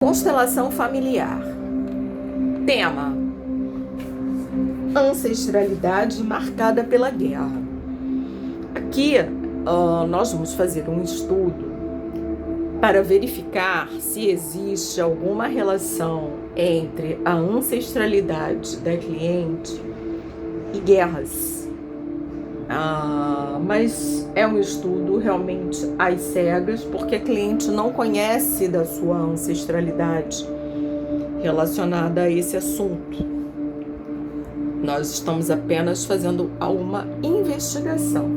Constelação familiar. Tema: ancestralidade marcada pela guerra. Aqui nós vamos fazer um estudo para verificar se existe alguma relação entre a ancestralidade da cliente e guerras. Mas é um estudo realmente às cegas, porque a cliente não conhece da sua ancestralidade relacionada a esse assunto. Nós estamos apenas fazendo uma investigação.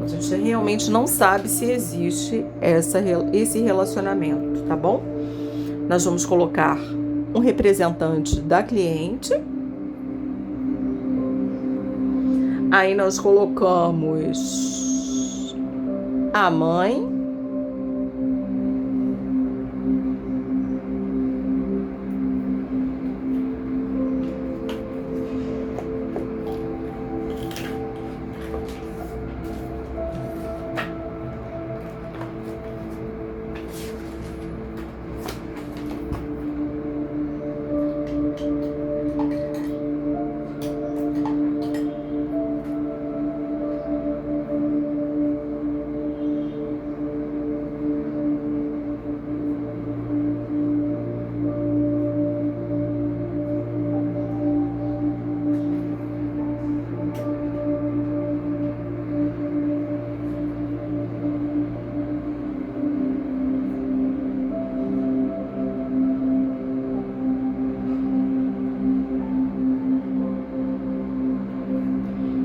A gente realmente não sabe se existe esse relacionamento, tá bom? Nós vamos colocar um representante da cliente. Aí nós colocamos a mãe,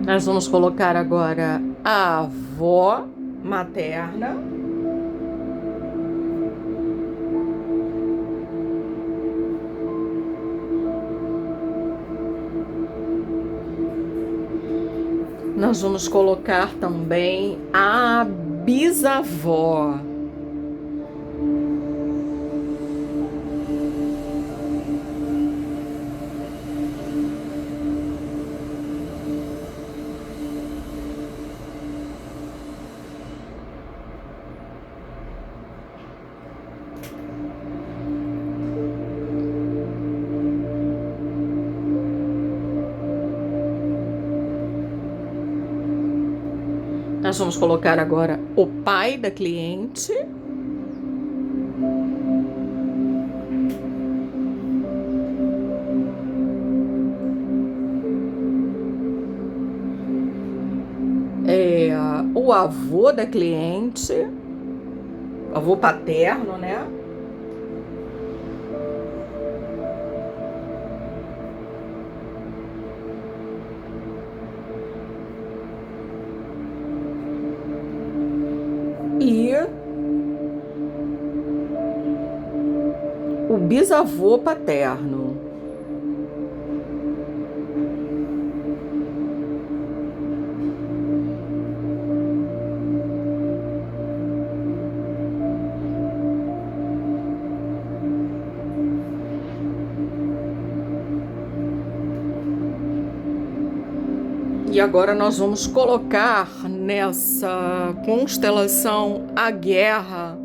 nós vamos colocar agora a avó materna. Nós vamos colocar também a bisavó. Nós vamos colocar agora o pai da cliente. O avô da cliente, avô paterno, né? E o bisavô paterno. E agora nós vamos colocar nessa constelação a guerra.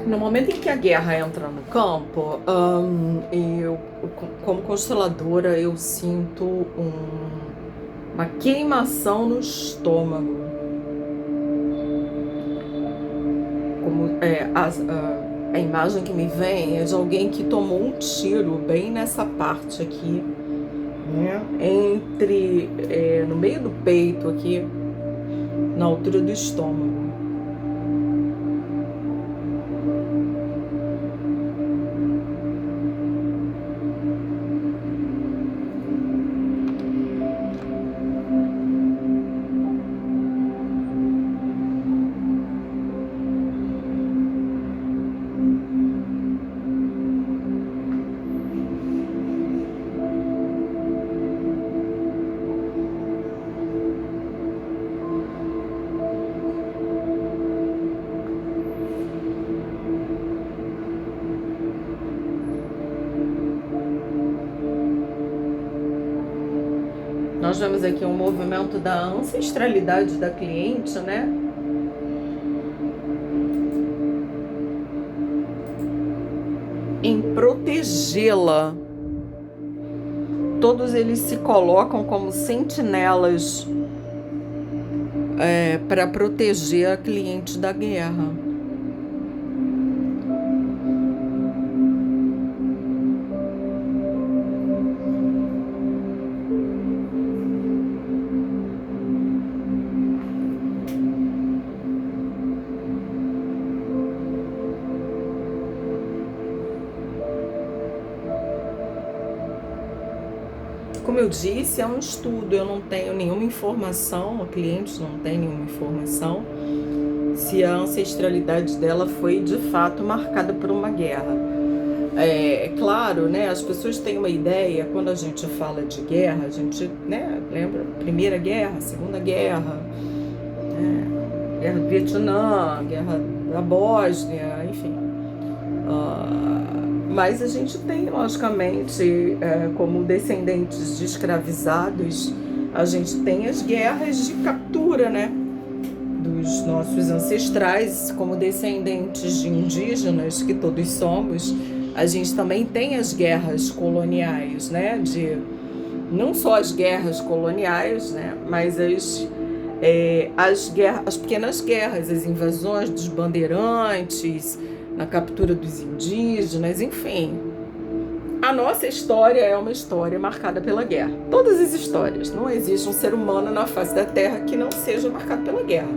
No momento em que a guerra entra no campo, eu, como consteladora, eu sinto uma queimação no estômago. a imagem que me vem é de alguém que tomou um tiro bem nessa parte aqui, né? No meio do peito aqui, na altura do estômago. Nós vemos aqui um movimento da ancestralidade da cliente, né? Em protegê-la. Todos eles se colocam como sentinelas para proteger a cliente da guerra. Como eu disse, é um estudo, eu não tenho nenhuma informação, a cliente não tem nenhuma informação se a ancestralidade dela foi de fato marcada por uma guerra. É claro, né, as pessoas têm uma ideia, quando a gente fala de guerra, a gente, né, lembra Primeira Guerra, Segunda Guerra, Guerra do Vietnã, Guerra da Bósnia, enfim. Mas a gente tem, logicamente, como descendentes de escravizados, a gente tem as guerras de captura, né, dos nossos ancestrais, como descendentes de indígenas, que todos somos. A gente também tem as guerras coloniais, né, não só as guerras coloniais, né, mas as pequenas guerras, as invasões dos bandeirantes, na captura dos indígenas, enfim. A nossa história é uma história marcada pela guerra. Todas as histórias. Não existe um ser humano na face da Terra que não seja marcado pela guerra.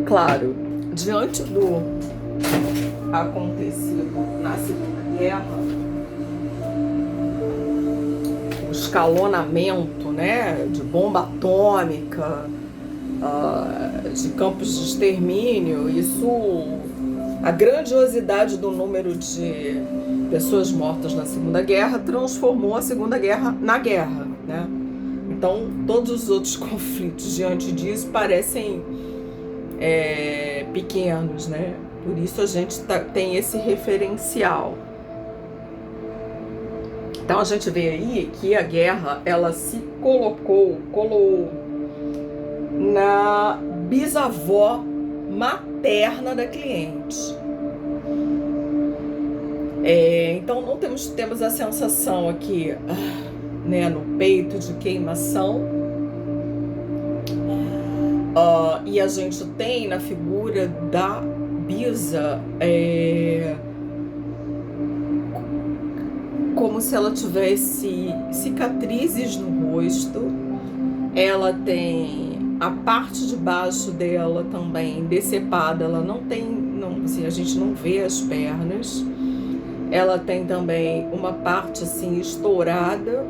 Claro, diante do acontecido na Segunda Guerra, o escalonamento, né, de bomba atômica, de campos de extermínio, a grandiosidade do número de pessoas mortas na Segunda Guerra transformou a Segunda Guerra na guerra, né? Então, todos os outros conflitos diante disso parecem pequenos, né? Por isso a gente tem esse referencial. Então a gente vê aí que a guerra, ela se colou na bisavó materna da cliente. Então não temos a sensação aqui, né, no peito de queimação. E a gente tem na figura da bisa como se ela tivesse cicatrizes no rosto. Ela tem a parte de baixo dela também decepada, ela não tem, assim, a gente não vê as pernas. Ela tem também uma parte assim estourada,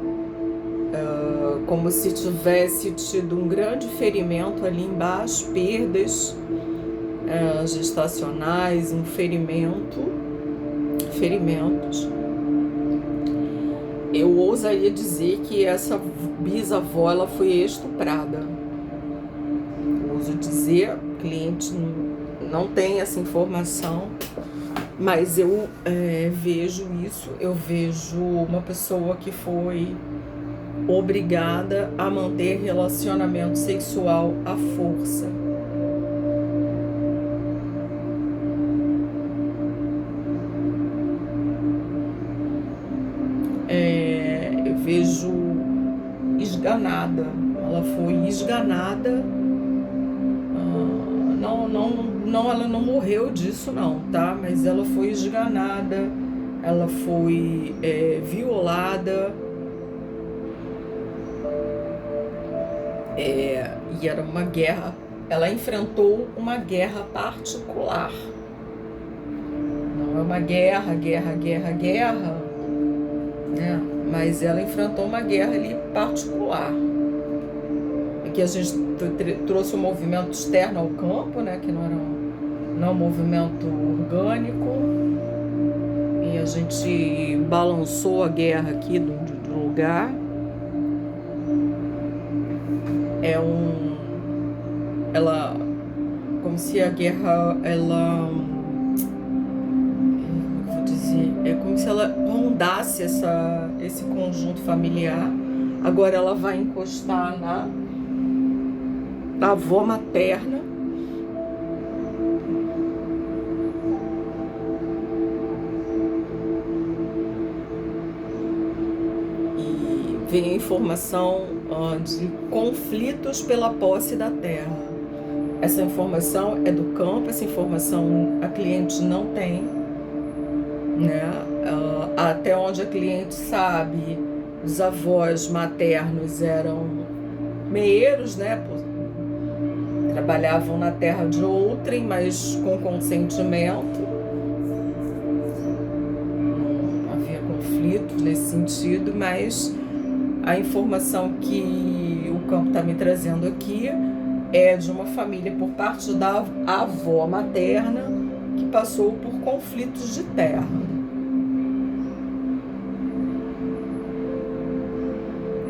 como se tivesse tido um grande ferimento ali embaixo, perdas gestacionais, ferimentos. Eu ousaria dizer que essa bisavó, ela foi estuprada. Eu ouso dizer, o cliente não tem essa informação, mas eu vejo isso, eu vejo uma pessoa que foi obrigada a manter relacionamento sexual à força. Eu vejo esganada, uma Ela foi esganada. Ela não morreu disso não, tá? Mas ela foi esganada, ela foi violada, e era uma guerra. Ela enfrentou uma guerra particular. Não é uma guerra, né? Mas ela enfrentou uma guerra ali particular. Aqui a gente trouxe um movimento externo ao campo, né? Que não era um movimento orgânico. E a gente balançou a guerra aqui do lugar. Como se a guerra, é como se ela rondasse esse conjunto familiar. Agora ela vai encostar na avó materna. E vem a informação de conflitos pela posse da terra. Essa informação é do campo, essa informação a cliente não tem, né? Até onde a cliente sabe, os avós maternos eram meeiros, né? Trabalhavam na terra de outrem, mas com consentimento. Não havia conflito nesse sentido, mas a informação que o campo está me trazendo aqui é de uma família por parte da avó materna que passou por conflitos de terra.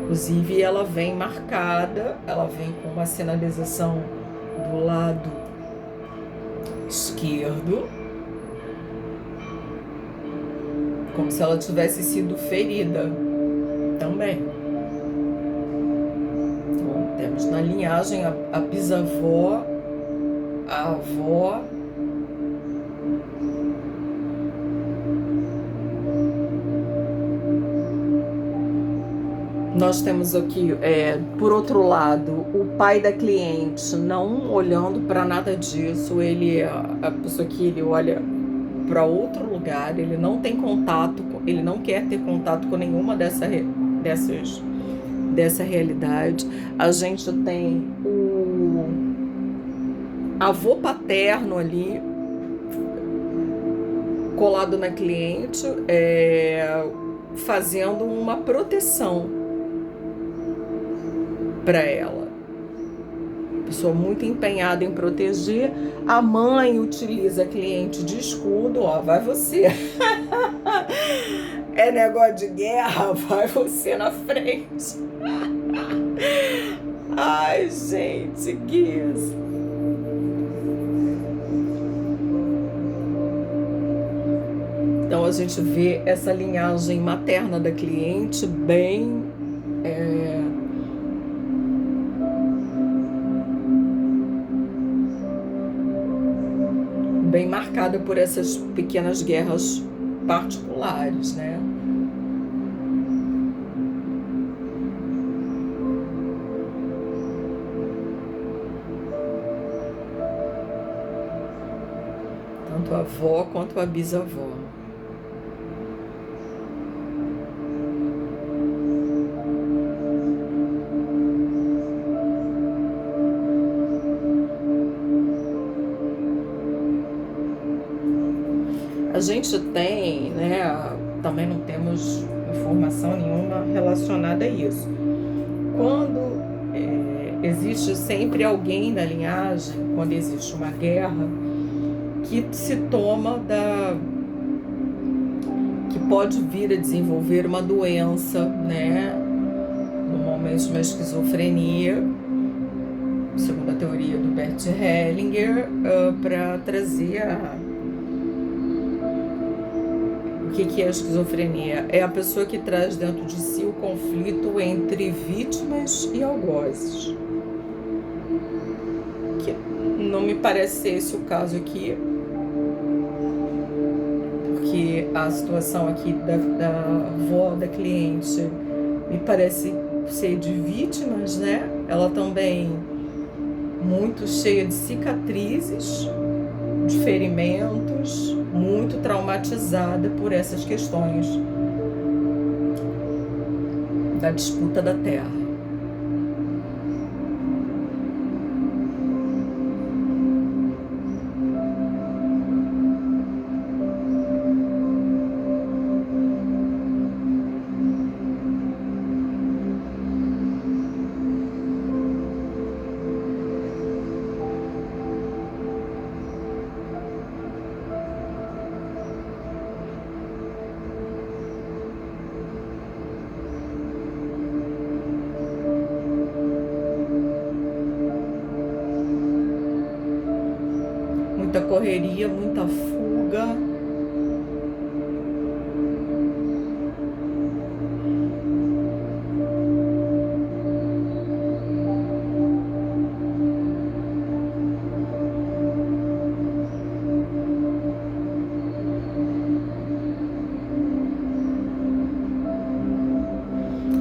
Inclusive, ela vem marcada, ela vem com uma sinalização do lado esquerdo, como se ela tivesse sido ferida também. Então, temos na linhagem a bisavó, a avó, nós temos aqui, por outro lado, o pai da cliente não olhando para nada disso. Ele, a pessoa que ele olha para outro lugar, ele não tem contato, ele não quer ter contato com nenhuma dessa realidade. A gente tem o avô paterno ali, colado na cliente, fazendo uma proteção para ela. Pessoa muito empenhada em proteger. A mãe utiliza a cliente de escudo. Ó, vai você. É negócio de guerra, vai você na frente. Ai, gente, que isso. Então a gente vê essa linhagem materna da cliente bem bem marcada por essas pequenas guerras particulares, né? Tanto a avó quanto a bisavó. A gente tem, né, também não temos informação nenhuma relacionada a isso. Quando existe sempre alguém da linhagem, quando existe uma guerra, que se toma que pode vir a desenvolver uma doença, né, normalmente uma esquizofrenia, segundo a teoria do Bert Hellinger, para trazer O que é a esquizofrenia? É a pessoa que traz dentro de si o conflito entre vítimas e algozes. Que não me parece ser esse o caso aqui, porque a situação aqui da avó da cliente me parece ser de vítimas, né? ela também muito cheia de cicatrizes, de ferimentos, muito traumatizada por essas questões da disputa da terra. Muita correria, muita fuga.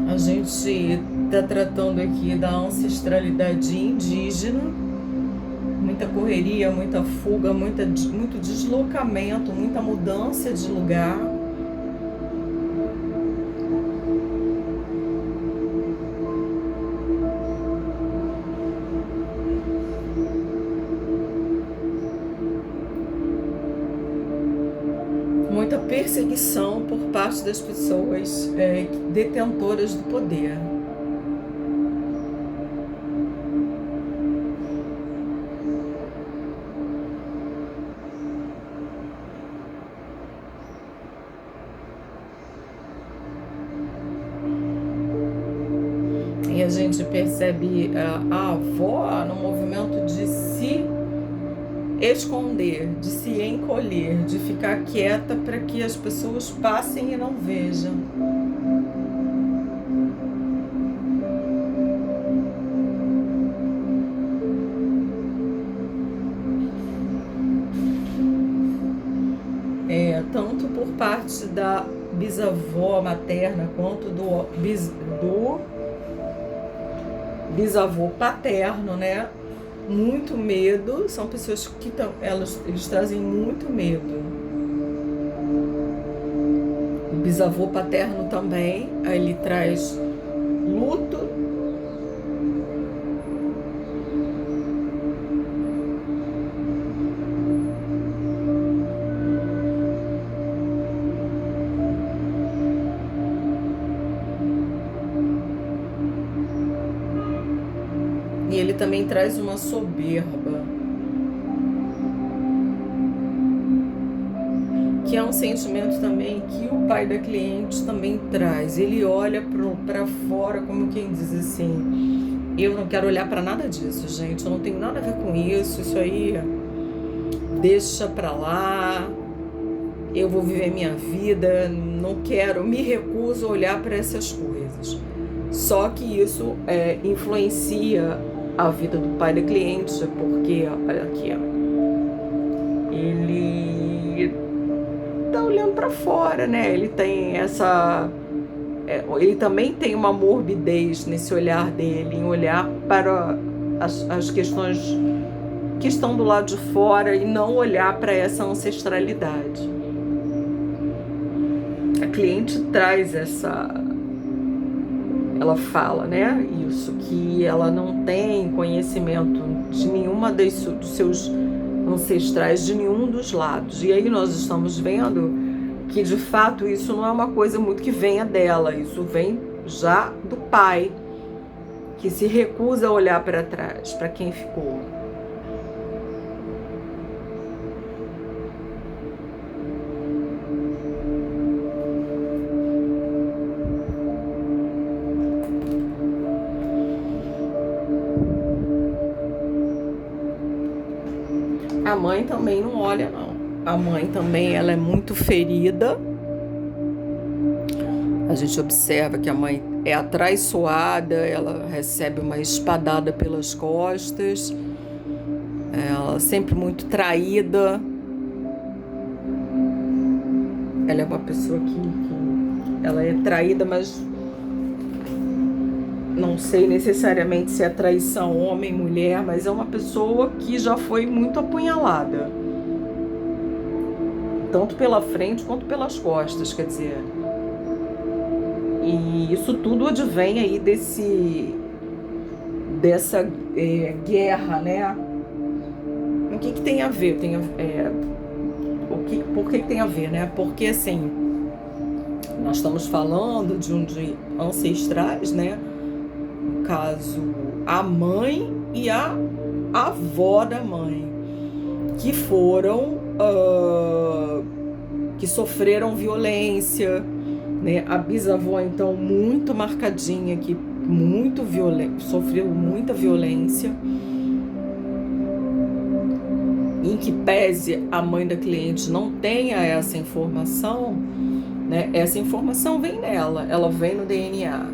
A gente está tratando aqui da ancestralidade indígena. Muita correria, muita fuga, muito deslocamento, muita mudança de lugar. Muita perseguição por parte das pessoas detentoras do poder. E a gente percebe a avó no movimento de se esconder, de se encolher, de ficar quieta para que as pessoas passem e não vejam. Tanto por parte da bisavó materna quanto do bisavô paterno, né? Muito medo, são pessoas que eles trazem muito medo. O bisavô paterno também, ele traz luto. E ele também traz uma soberba, que é um sentimento também que o pai da cliente também traz. Ele olha para fora como quem diz assim: eu não quero olhar para nada disso, gente, eu não tenho nada a ver com isso aí deixa para lá, eu vou viver minha vida, não quero, me recuso a olhar para essas coisas. Só que isso influencia a vida do pai da cliente, porque, olha aqui, ó, ele tá olhando para fora, né? Ele tem ele também tem uma morbidez nesse olhar dele, em olhar para as questões que estão do lado de fora e não olhar para essa ancestralidade. A cliente traz ela fala, né, isso, que ela não tem conhecimento de nenhuma dos seus ancestrais, de nenhum dos lados. E aí nós estamos vendo que, de fato, isso não é uma coisa muito que venha dela, isso vem já do pai, que se recusa a olhar para trás, para quem ficou. A mãe também não olha, não. A mãe também, ela é muito ferida. A gente observa que a mãe é atraiçoada, ela recebe uma espadada pelas costas, ela sempre muito traída. Ela é uma pessoa que ela é traída, mas não sei necessariamente se é traição homem, mulher, mas é uma pessoa que já foi muito apunhalada, tanto pela frente quanto pelas costas, quer dizer. E isso tudo advém aí dessa guerra, né? O que tem a ver? Por que tem a ver, né? Porque, assim, nós estamos falando de ancestrais, né? No caso, a mãe e a avó da mãe, que foram, que sofreram violência, né? A bisavó, então, muito marcadinha, que sofreu muita violência, em que pese a mãe da cliente não tenha essa informação, né? Essa informação vem nela, ela vem no DNA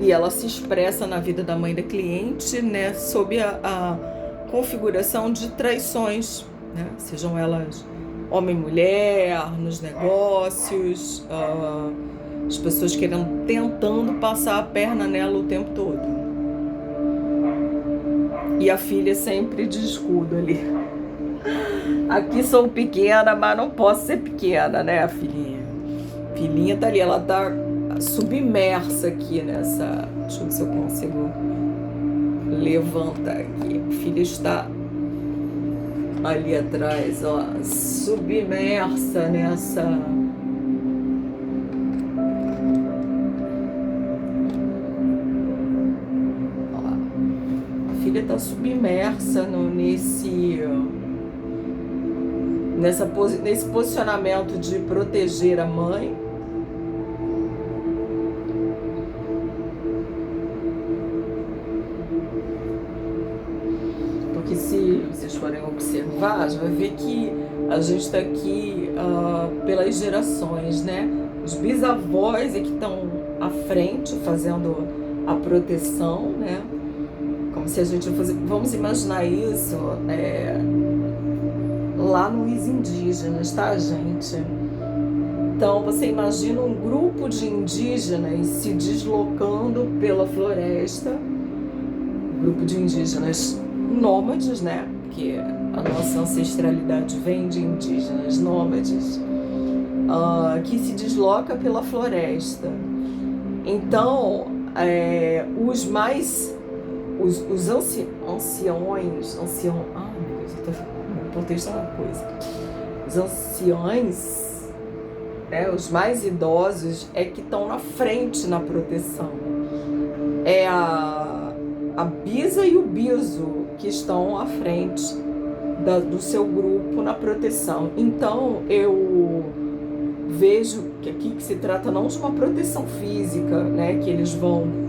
e ela se expressa na vida da mãe da cliente, né? Sob a configuração de traições, né? Sejam elas homem e mulher, nos negócios, as pessoas tentando passar a perna nela o tempo todo. E a filha sempre de escudo ali. Aqui sou pequena, mas não posso ser pequena, né, a filhinha? A filhinha tá ali, ela tá submersa aqui nessa... Deixa eu ver se eu consigo levantar aqui. A filha está ali atrás, ó, submersa nessa... Ó, a filha tá submersa nesse posicionamento de proteger a mãe. Porque se vocês forem observar, já vai ver que a gente está aqui pelas gerações, né? Os bisavós é que estão à frente fazendo a proteção, né? Como se a gente fosse... Vamos imaginar isso... lá nos indígenas, tá, gente? Então, você imagina um grupo de indígenas se deslocando pela floresta, um grupo de indígenas nômades, né? Porque a nossa ancestralidade vem de indígenas nômades, que se desloca pela floresta. Então, os anciões, ai meu Deus, eu tô... contexto é uma coisa. Os anciões, né, os mais idosos, é que estão na frente na proteção. É a bisa e o biso que estão à frente do seu grupo na proteção. Então, eu vejo que aqui que se trata não de uma proteção física, né, que eles vão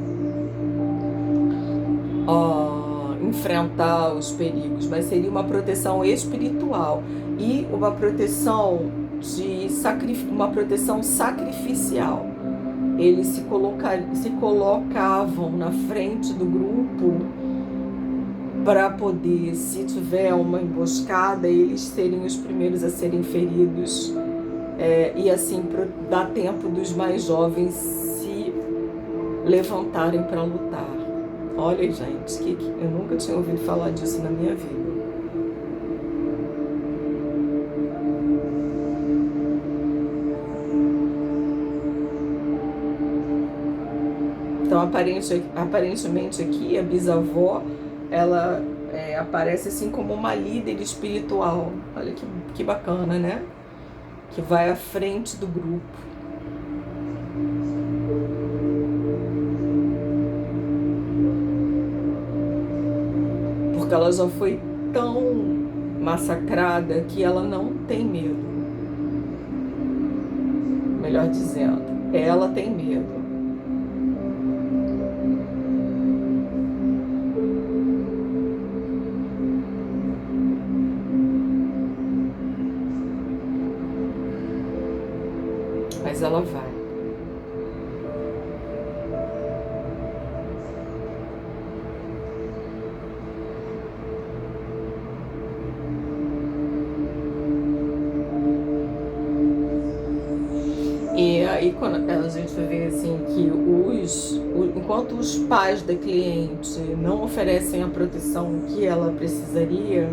enfrentar os perigos, mas seria uma proteção espiritual e uma proteção sacrificial. Eles se colocavam na frente do grupo para poder, se tiver uma emboscada, eles serem os primeiros a serem feridos, e assim dar tempo dos mais jovens se levantarem para lutar. Olha, gente, que eu nunca tinha ouvido falar disso na minha vida. Então, aparentemente aqui, a bisavó, ela aparece assim como uma líder espiritual. Olha que bacana, né? Que vai à frente do grupo. Porque ela já foi tão massacrada que ela não tem medo. Melhor dizendo, ela tem medo. Mas ela vai. aí quando a gente vê assim que enquanto os pais da cliente não oferecem a proteção que ela precisaria,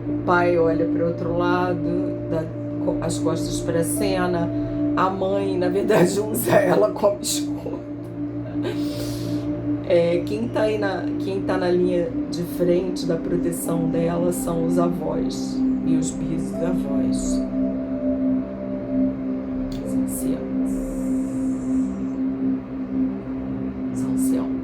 o pai olha para o outro lado, dá as costas para a cena, a mãe na verdade usa ela como escudo. Quem tá na linha de frente da proteção dela são os avós e os bisavós. Os anciãos. Os anciãos.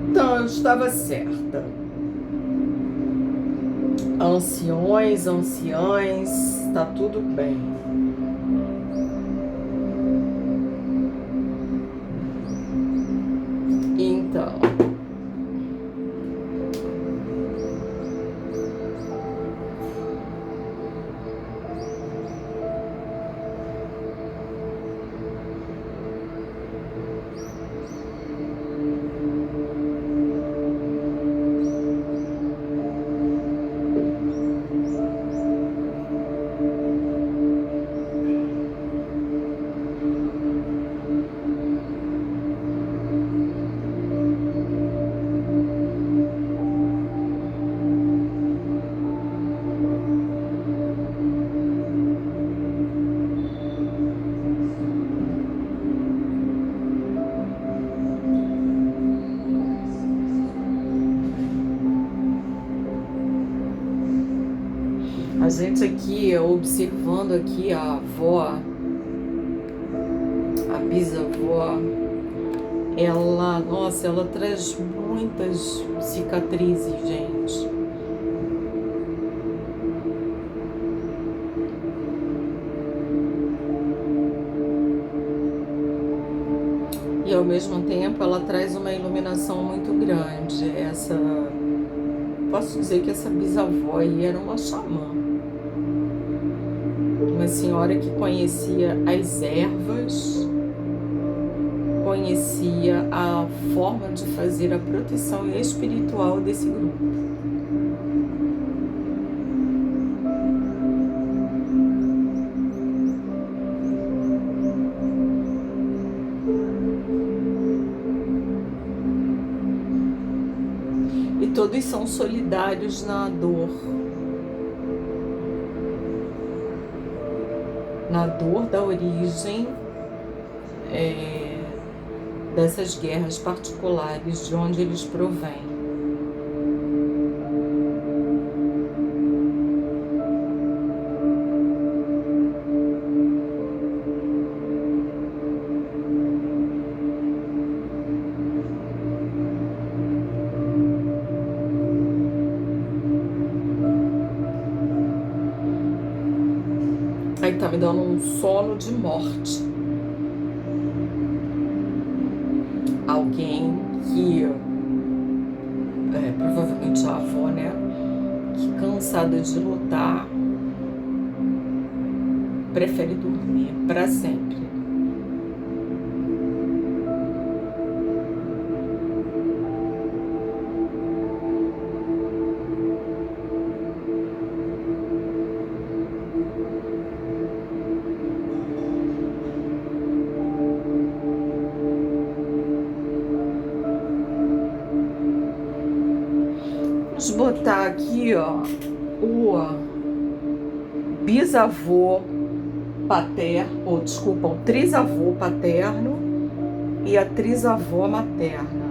Então, eu estava certa. Anciões, anciães, tá tudo bem. Então, a gente aqui, observando aqui a avó, a bisavó, ela traz muitas cicatrizes, gente. E ao mesmo tempo ela traz uma iluminação muito grande. Posso dizer que essa bisavó aí era uma xamã. Uma senhora que conhecia as ervas, conhecia a forma de fazer a proteção espiritual desse grupo. E todos são solidários na dor. Na dor da origem dessas guerras particulares de onde eles provêm. Aí tá me dando um sono de morte. Alguém que, provavelmente a avó, né? Que cansada de lutar, prefere dormir para sempre. Vamos botar aqui, ó, o bisavô paterno, o trisavô paterno e a trisavó materna.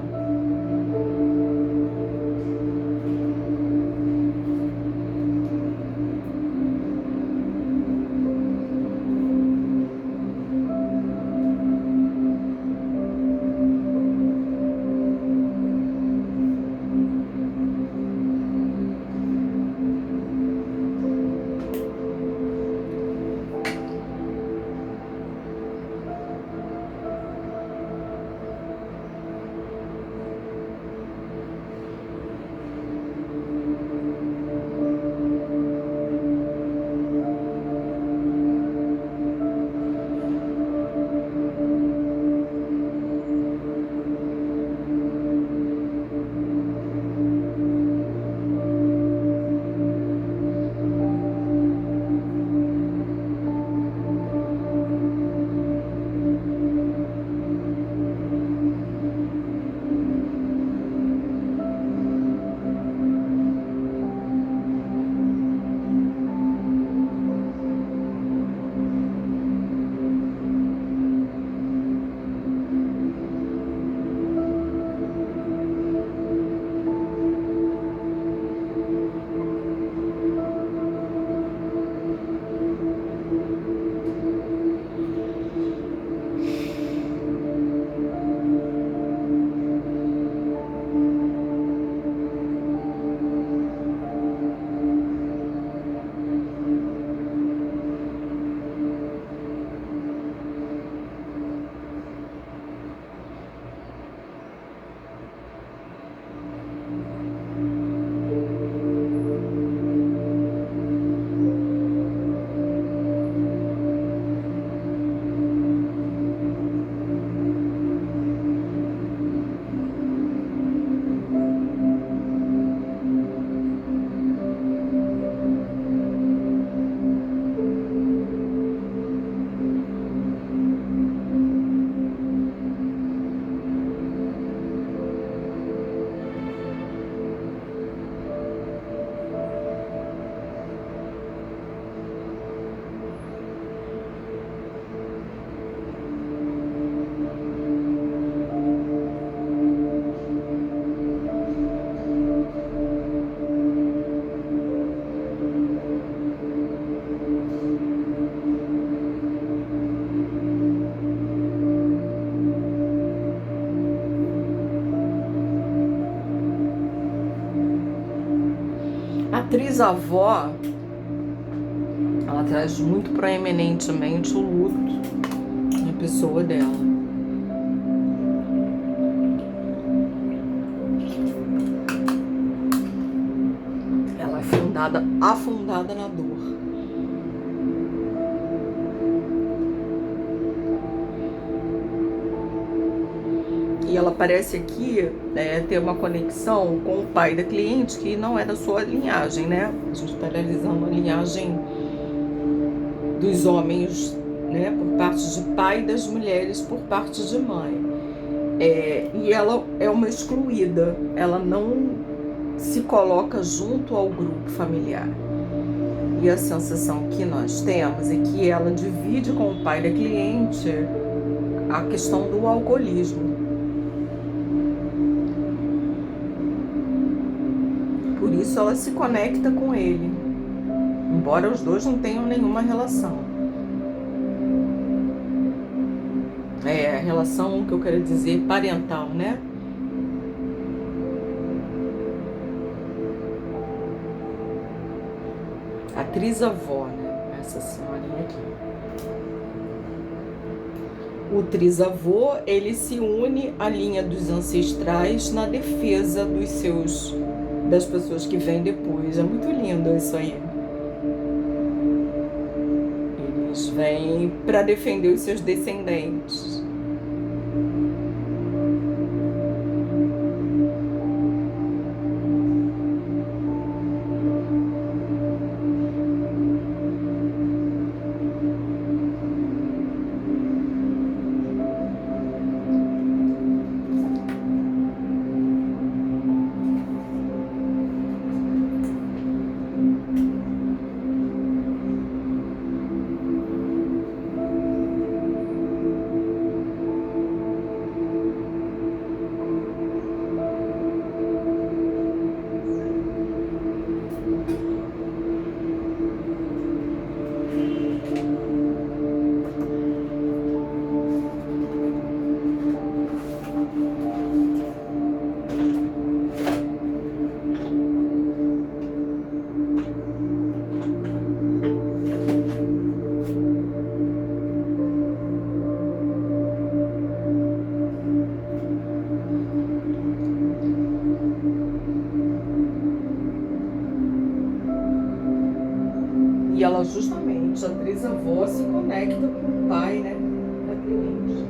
trisavó, ela traz muito proeminentemente o luto na pessoa dela. Ela é afundada na dor. E ela parece aqui ter uma conexão com o pai da cliente, que não é da sua linhagem, né? A gente está analisando a linhagem dos homens, né? Por parte de pai, e das mulheres por parte de mãe. E ela é uma excluída, ela não se coloca junto ao grupo familiar. E a sensação que nós temos é que ela divide com o pai da cliente a questão do alcoolismo. Por isso ela se conecta com ele, embora os dois não tenham nenhuma relação. A relação que eu quero dizer parental, né? A trisavó, né? Essa senhorinha aqui. O trisavô, ele se une à linha dos ancestrais na defesa das pessoas que vêm depois. É muito lindo isso aí. Eles vêm para defender os seus descendentes. E ela justamente, a trisavó, se conecta com o pai, né, da cliente.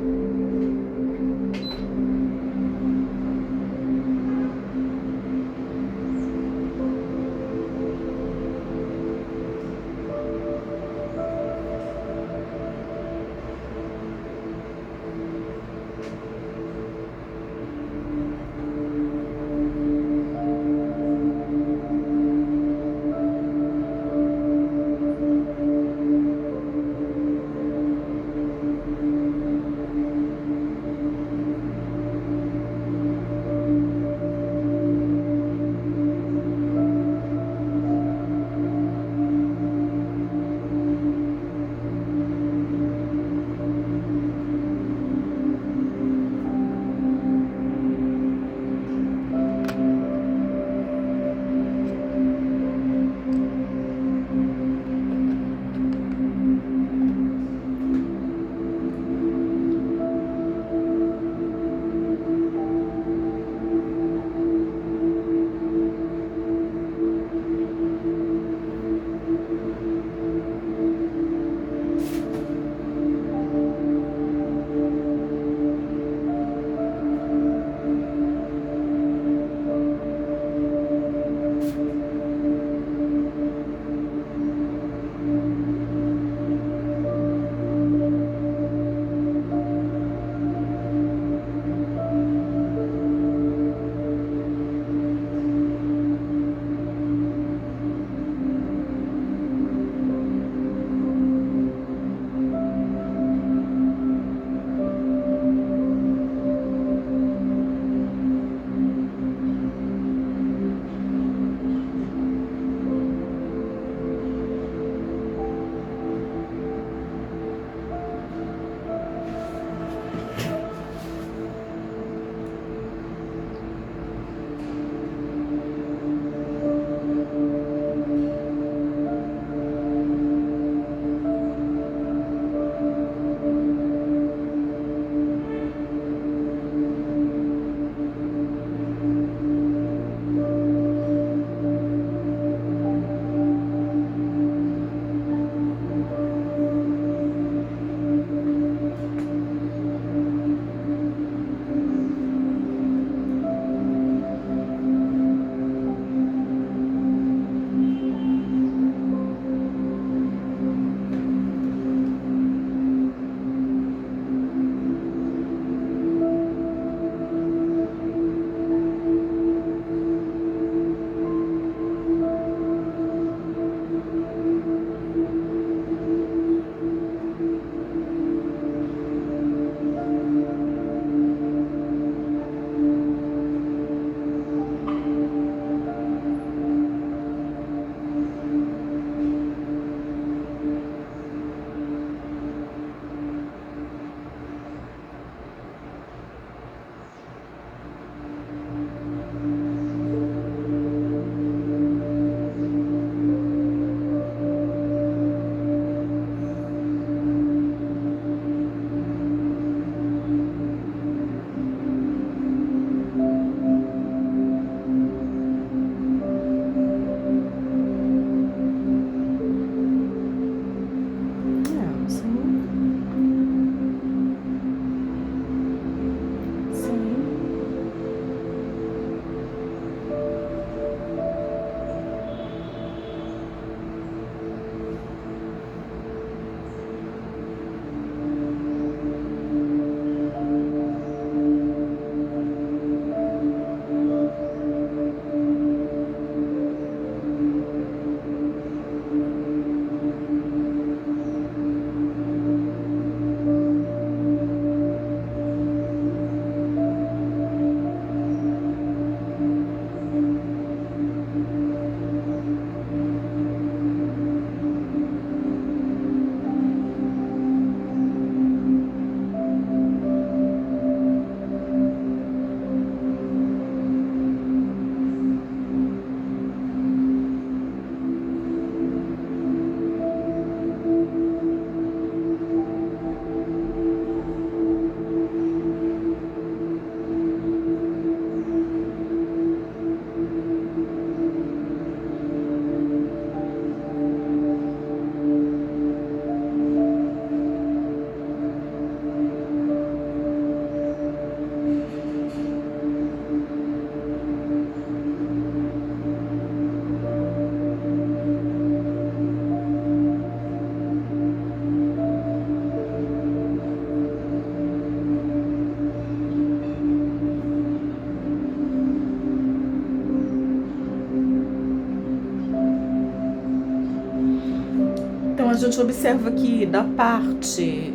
gente observa que da parte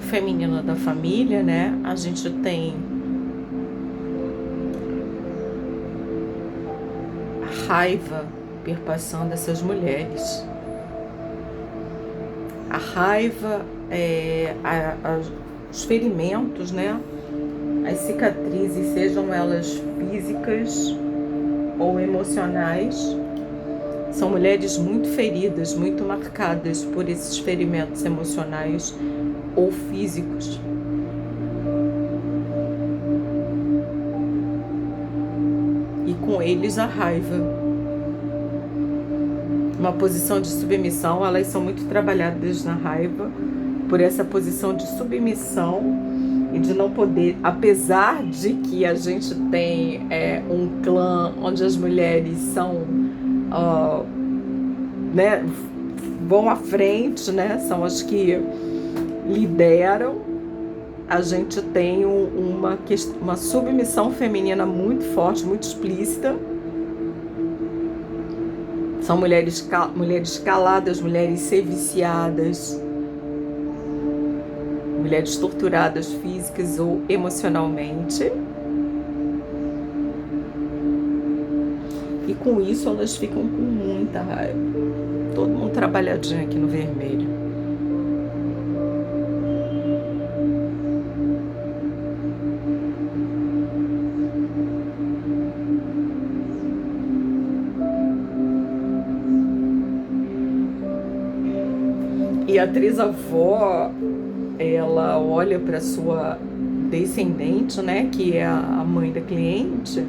feminina da família, né, a gente tem a raiva perpassando essas mulheres. A raiva, os ferimentos, né, as cicatrizes, sejam elas físicas ou emocionais, são mulheres muito feridas, muito marcadas por esses ferimentos emocionais ou físicos. E com eles a raiva. Uma posição de submissão, elas são muito trabalhadas na raiva por essa posição de submissão e de não poder, apesar de que a gente tem um clã onde as mulheres são, né, vão à frente, né, são as que lideram, a gente tem uma submissão feminina muito forte, muito explícita. São mulheres caladas, mulheres serviciadas, mulheres torturadas físicas ou emocionalmente. E com isso elas ficam com muita raiva. Todo mundo trabalhadinho aqui no vermelho. E a trisavó, ela olha para sua descendente, né, que é a mãe da cliente,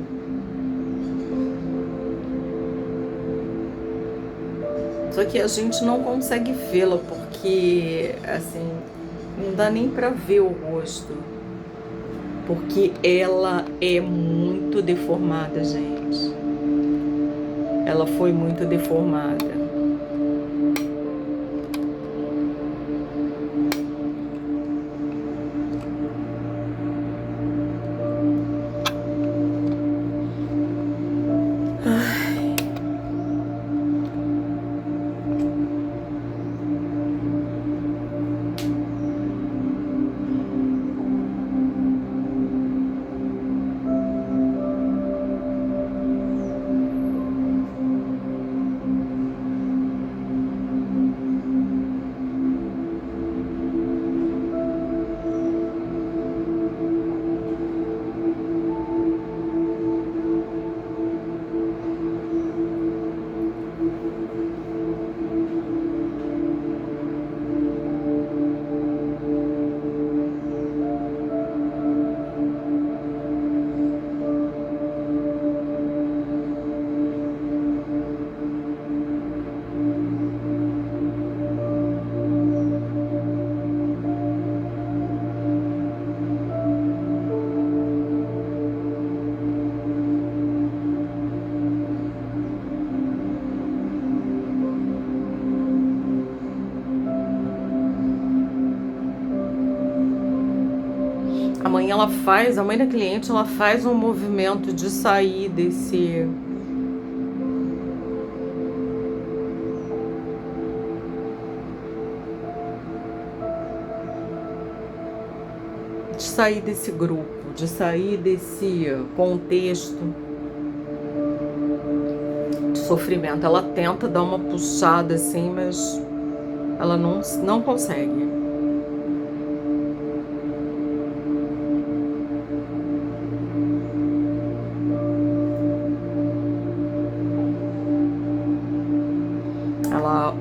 só que a gente não consegue vê-la porque, assim, não dá nem para ver o rosto, porque ela é muito deformada, gente. Ela foi muito deformada. A mãe da cliente, ela faz um movimento de sair desse... de sair desse grupo, de sair desse contexto de sofrimento. Ela tenta dar uma puxada assim, mas ela não consegue. Ela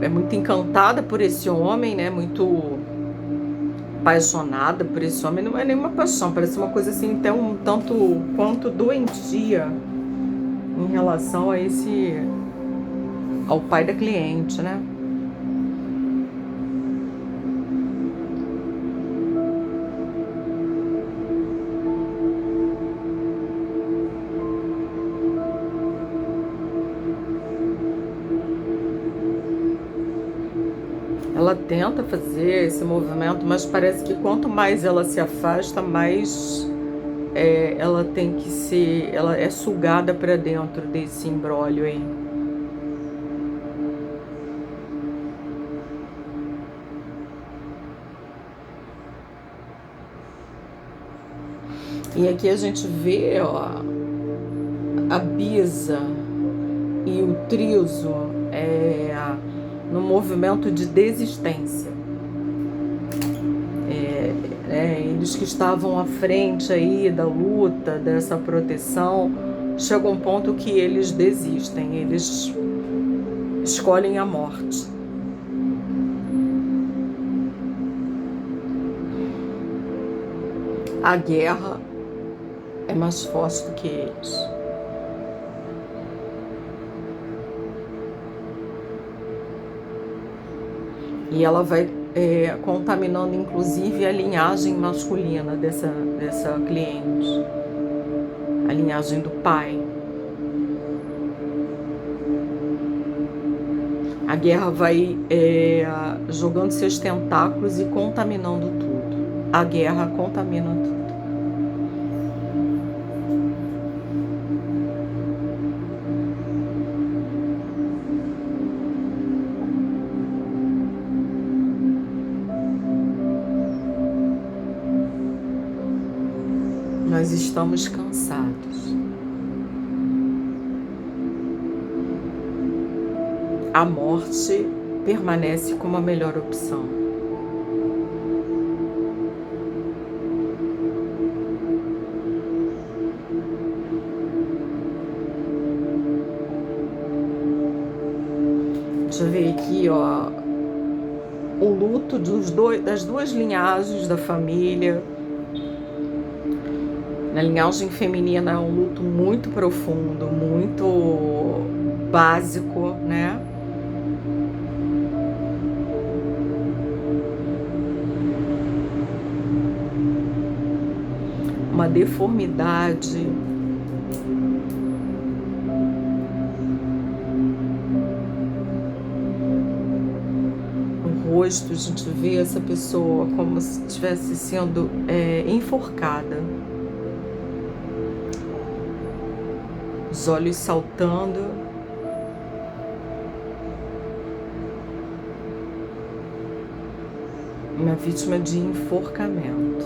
é muito encantada por esse homem, né? Muito apaixonada por esse homem. Não é nenhuma paixão, parece uma coisa assim, até um tanto quanto doentia em relação a ao pai da cliente, né? Ela tenta fazer esse movimento, mas parece que quanto mais ela se afasta, mais ela tem que ser... ela é sugada para dentro desse imbróglio aí. E aqui a gente vê, ó, a bisa e o triso no movimento de desistência. Eles que estavam à frente aí da luta, dessa proteção, chega um ponto que eles desistem, eles escolhem a morte. A guerra é mais forte do que eles. E ela vai contaminando, inclusive, a linhagem masculina dessa cliente. A linhagem do pai. A guerra vai jogando seus tentáculos e contaminando tudo. A guerra contamina tudo. Nós estamos cansados. A morte permanece como a melhor opção. Deixa eu ver aqui, ó, o luto das duas linhagens da família. Na linhagem feminina é um luto muito profundo, muito básico, né? Uma deformidade. No rosto, a gente vê essa pessoa como se estivesse sendo enforcada. Os olhos saltando. Uma vítima de enforcamento.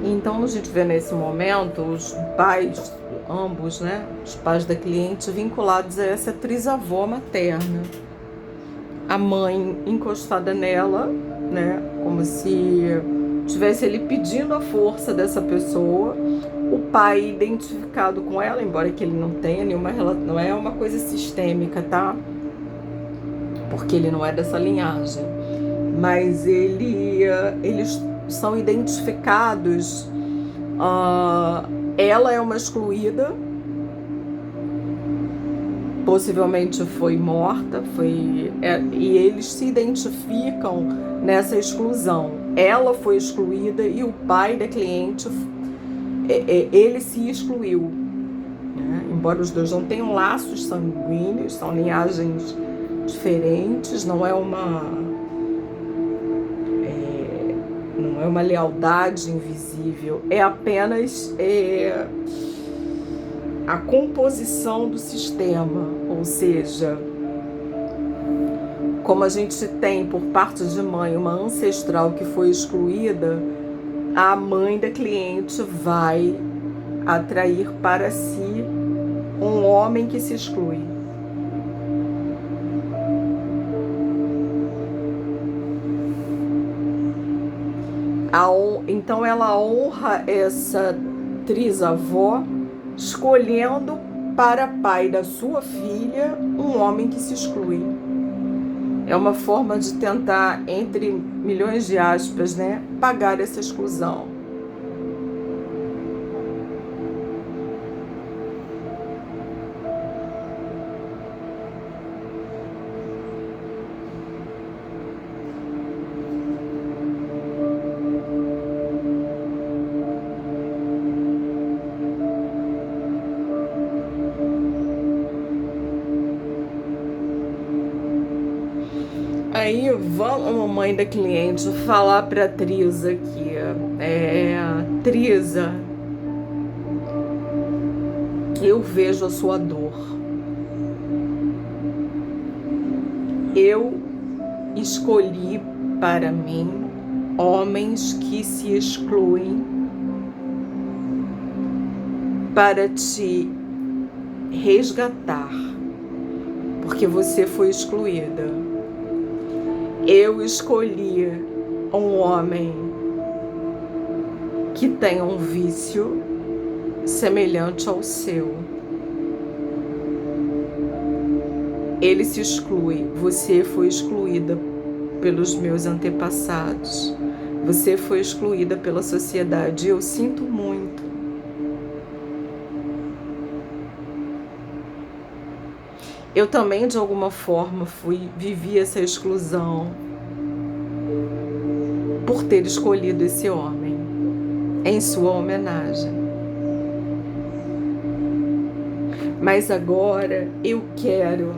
Então a gente vê nesse momento os pais, ambos, né, os pais da cliente vinculados a essa trisavó materna. A mãe encostada nela, né, como se tivesse ele pedindo a força dessa pessoa. O pai identificado com ela, embora que ele não tenha nenhuma relação, não é uma coisa sistêmica, tá? Porque ele não é dessa linhagem. Mas eles são identificados. Ela é uma excluída, possivelmente foi morta, e eles se identificam nessa exclusão. Ela foi excluída e o pai da cliente, ele se excluiu, né? Embora os dois não tenham laços sanguíneos, são linhagens diferentes, não é é uma lealdade invisível, é apenas a composição do sistema, ou seja, como a gente tem por parte de mãe uma ancestral que foi excluída, a mãe da cliente vai atrair para si um homem que se exclui. Então ela honra essa trisavó, escolhendo para pai da sua filha um homem que se exclui. É uma forma de tentar, entre milhões de aspas, né, pagar essa exclusão. Aí vamos, a mamãe da cliente, falar para a Trisa aqui. Trisa, eu vejo a sua dor. Eu escolhi para mim homens que se excluem para te resgatar, porque você foi excluída. Eu escolhi um homem que tenha um vício semelhante ao seu. Ele se exclui. Você foi excluída pelos meus antepassados. Você foi excluída pela sociedade. Eu sinto muito. Eu também, de alguma forma, vivi essa exclusão por ter escolhido esse homem em sua homenagem. Mas agora eu quero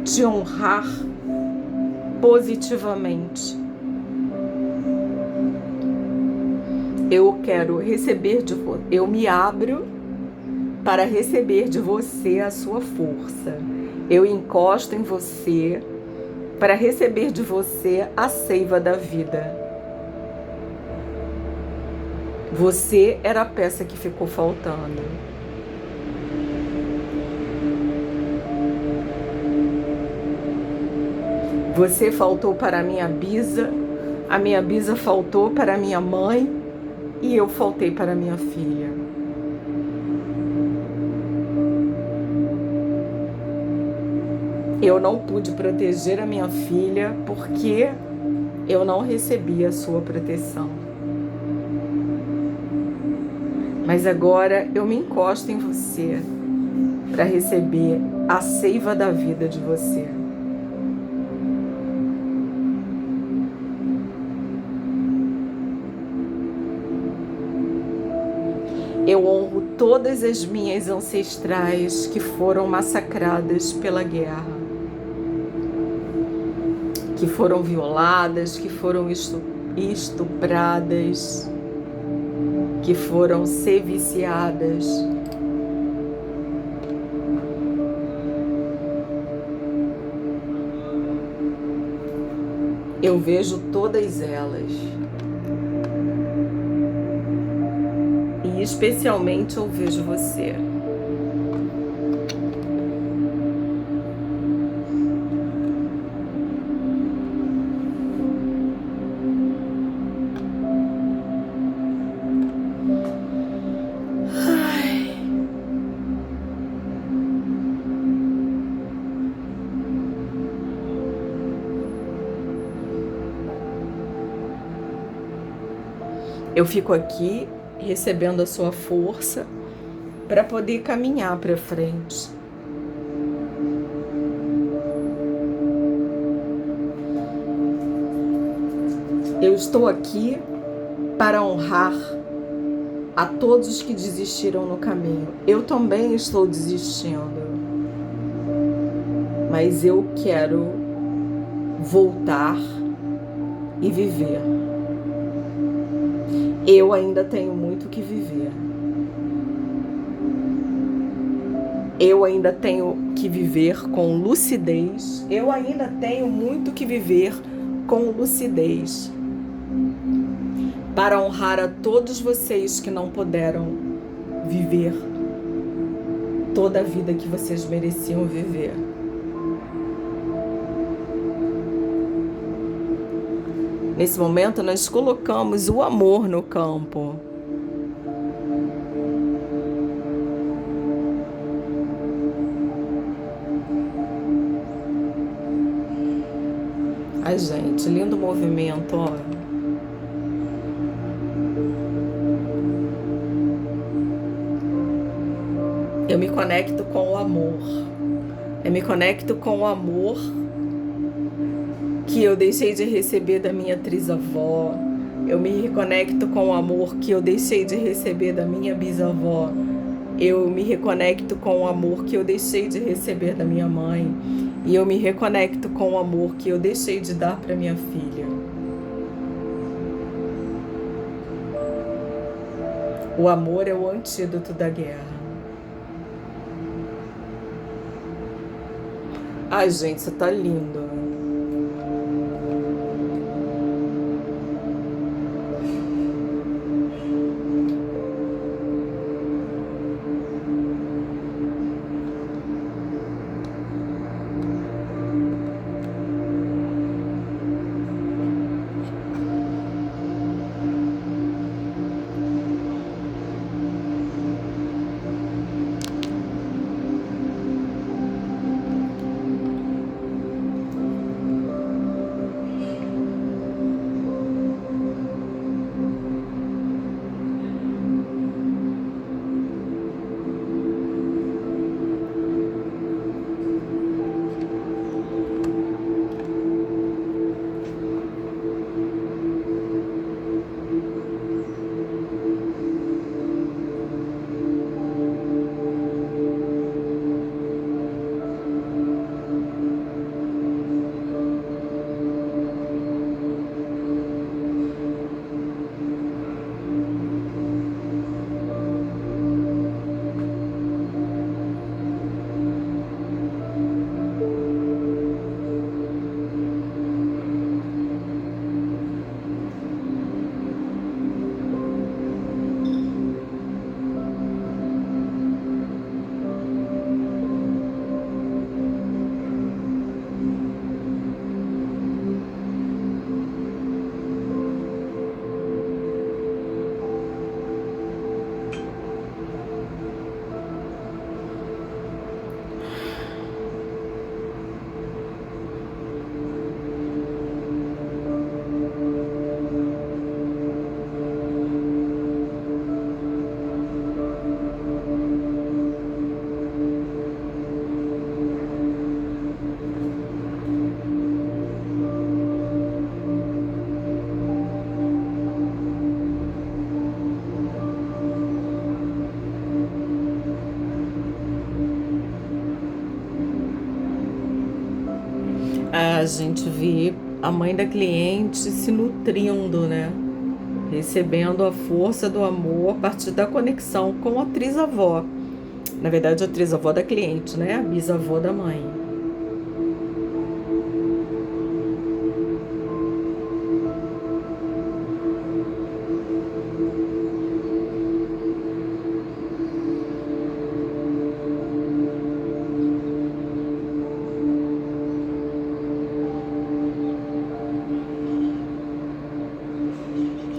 te honrar positivamente. Eu quero receber de você. Eu me abro para receber de você a sua força. Eu encosto em você para receber de você a seiva da vida. Você era a peça que ficou faltando. Você faltou para a minha bisa faltou para a minha mãe e eu faltei para a minha filha. Eu não pude proteger a minha filha porque eu não recebi a sua proteção. Mas agora eu me encosto em você para receber a seiva da vida de você. Eu honro todas as minhas ancestrais que foram massacradas pela guerra, que foram violadas, que foram estupradas, que foram seviciadas. Eu vejo todas elas. E especialmente eu vejo você. Eu fico aqui recebendo a sua força para poder caminhar para frente. Eu estou aqui para honrar a todos os que desistiram no caminho. Eu também estou desistindo, mas eu quero voltar e viver. Eu ainda tenho muito que viver. Eu ainda tenho que viver com lucidez. Eu ainda tenho muito que viver com lucidez. Para honrar a todos vocês que não puderam viver toda a vida que vocês mereciam viver. Nesse momento, nós colocamos o amor no campo. Ai, gente, lindo movimento, ó. Eu me conecto com o amor. Eu me conecto com o amor que eu deixei de receber da minha trisavó. Eu me reconecto com o amor que eu deixei de receber da minha bisavó. Eu me reconecto com o amor que eu deixei de receber da minha mãe. E eu me reconecto com o amor que eu deixei de dar para minha filha. O amor é o antídoto da guerra. Ai, gente, isso tá lindo. A gente vê a mãe da cliente se nutrindo, né? Recebendo a força do amor a partir da conexão com a trisavó. Na verdade, a trisavó da cliente, né? A bisavó da mãe.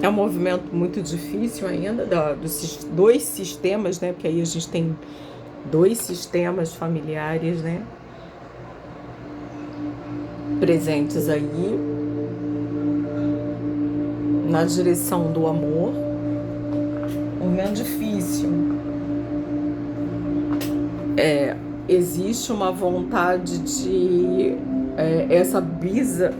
É um movimento muito difícil ainda dos dois sistemas, né? Porque aí a gente tem dois sistemas familiares, né? Presentes aí na direção do amor. Um movimento difícil. Existe uma vontade de essa bisa.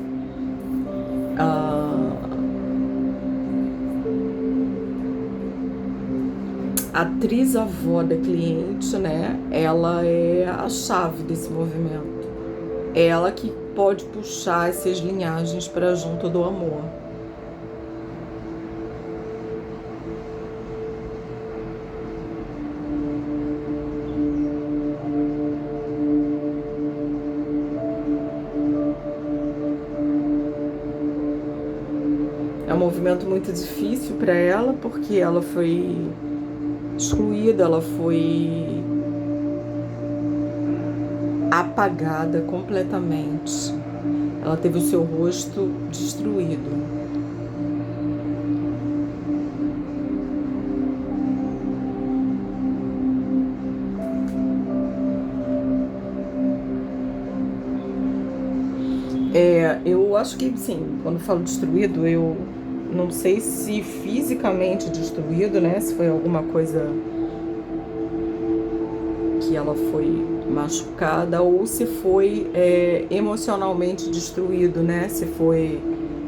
A trisavó da cliente, né? Ela é a chave desse movimento. É ela que pode puxar essas linhagens para junto do amor. um movimento muito difícil para ela, porque ela foi excluída, ela foi apagada completamente. Ela teve o seu rosto destruído. Eu acho que, sim, quando falo destruído, eu não sei se fisicamente destruído, né? Se foi alguma coisa que ela foi machucada, ou se foi emocionalmente destruído, né? Se foi,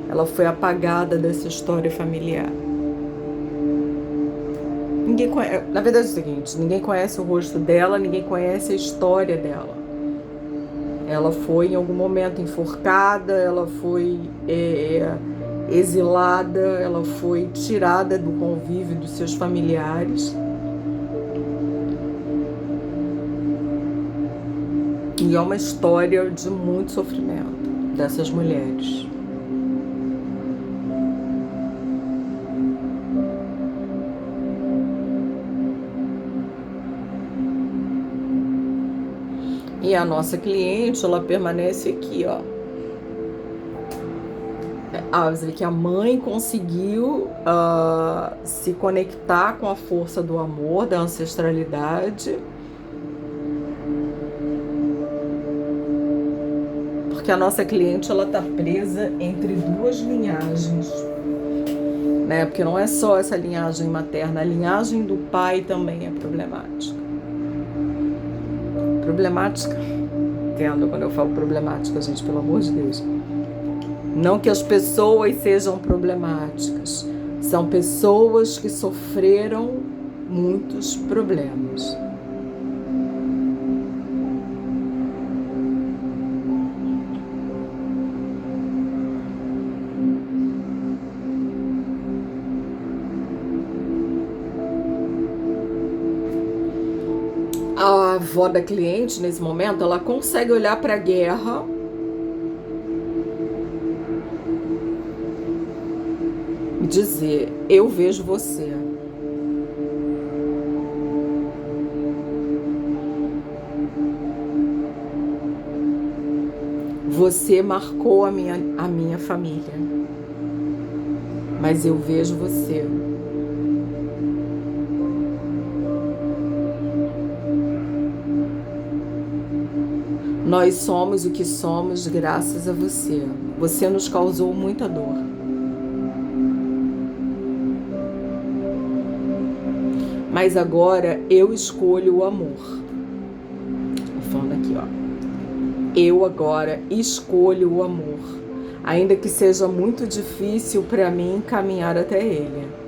ela foi apagada dessa história familiar. Ninguém conhece, na verdade é o seguinte, ninguém conhece o rosto dela, ninguém conhece a história dela. Ela foi em algum momento enforcada, ela foi exilada, ela foi tirada do convívio dos seus familiares. E é uma história de muito sofrimento dessas mulheres. E a nossa cliente, ela permanece aqui, ó. Você vê que a mãe conseguiu se conectar com a força do amor, da ancestralidade. Porque a nossa cliente, ela tá presa entre duas linhagens, né? Porque não é só essa linhagem materna, a linhagem do pai também é problemática. Problemática? Entendo quando eu falo problemática, gente, pelo amor de Deus. Não que as pessoas sejam problemáticas, são pessoas que sofreram muitos problemas. A avó da cliente, nesse momento, ela consegue olhar para a guerra e dizer: eu vejo você. Você marcou a minha família, mas eu vejo você. Nós somos o que somos graças a você. Você nos causou muita dor. Mas agora eu escolho o amor. Tô falando aqui, ó. Eu agora escolho o amor, ainda que seja muito difícil para mim caminhar até ele.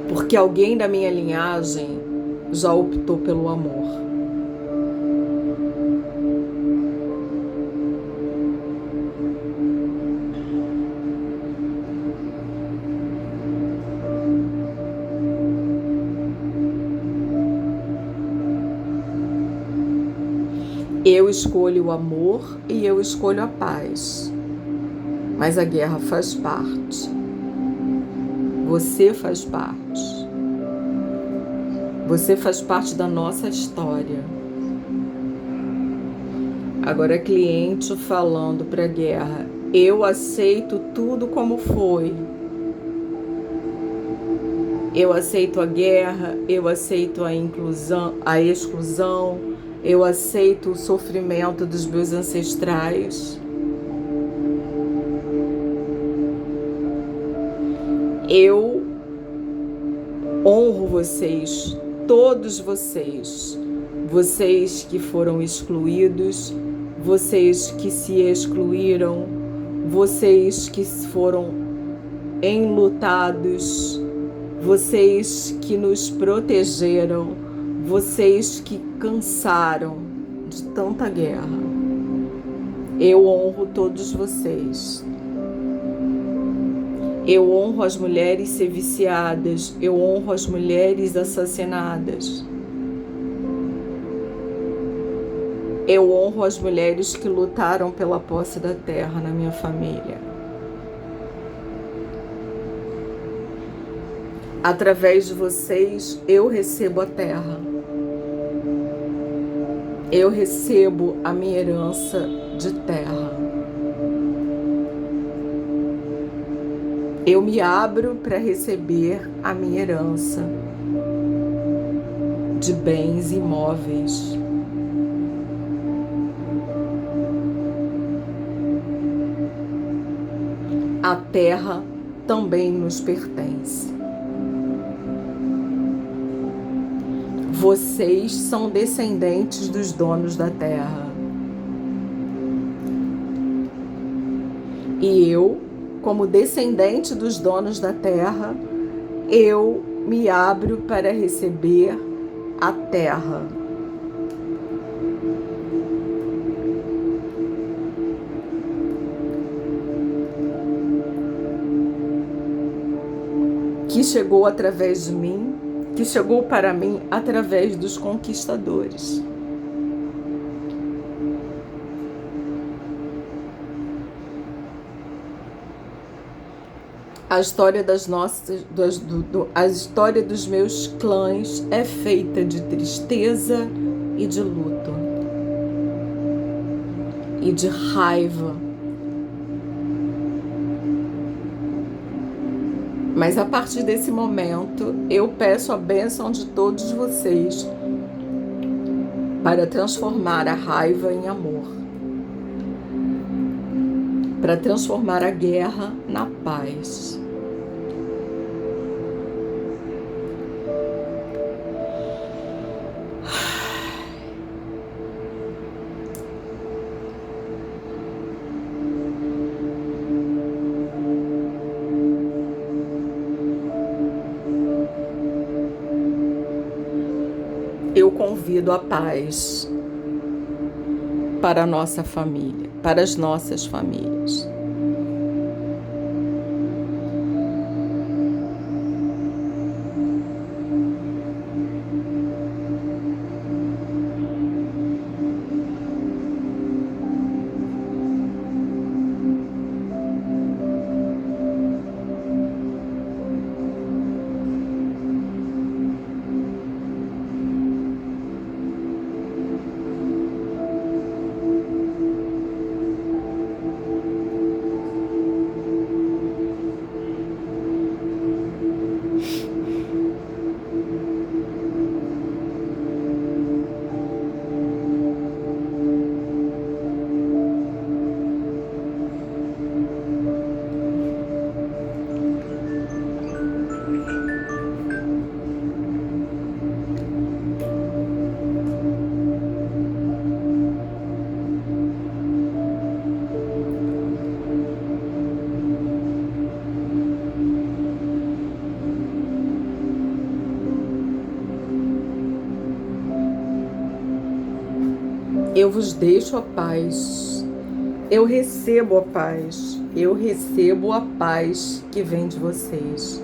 Porque alguém da minha linhagem já optou pelo amor. Eu escolho o amor e eu escolho a paz. Mas a guerra faz parte. Você faz parte. Você faz parte da nossa história. Agora é cliente falando para a guerra: eu aceito tudo como foi. Eu aceito a guerra, eu aceito a inclusão, a exclusão, eu aceito o sofrimento dos meus ancestrais. Eu honro vocês, todos vocês, vocês que foram excluídos, vocês que se excluíram, vocês que foram enlutados, vocês que nos protegeram, vocês que cansaram de tanta guerra. Eu honro todos vocês. Eu honro as mulheres seviciadas, eu honro as mulheres assassinadas. Eu honro as mulheres que lutaram pela posse da terra na minha família. Através de vocês, eu recebo a terra. Eu recebo a minha herança de terra. Eu me abro para receber a minha herança de bens imóveis. A terra também nos pertence. Vocês são descendentes dos donos da terra. E eu, como descendente dos donos da terra, eu me abro para receber a terra. Que chegou através de mim, que chegou para mim através dos conquistadores. A história a história dos meus clãs é feita de tristeza e de luto e de raiva. Mas a partir desse momento, eu peço a bênção de todos vocês para transformar a raiva em amor, para transformar a guerra na paz. Eu convido a paz para a nossa família, para as nossas famílias. Eu vos deixo a paz. Eu recebo a paz. Eu recebo a paz que vem de vocês.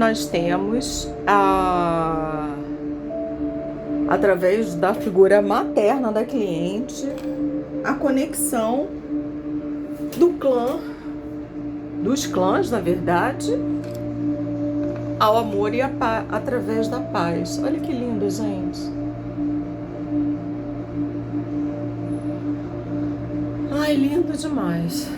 nós temos através da figura materna da cliente, a conexão do clã, dos clãs, na verdade, ao amor e através da paz. Olha que lindo, gente. Ai, lindo demais.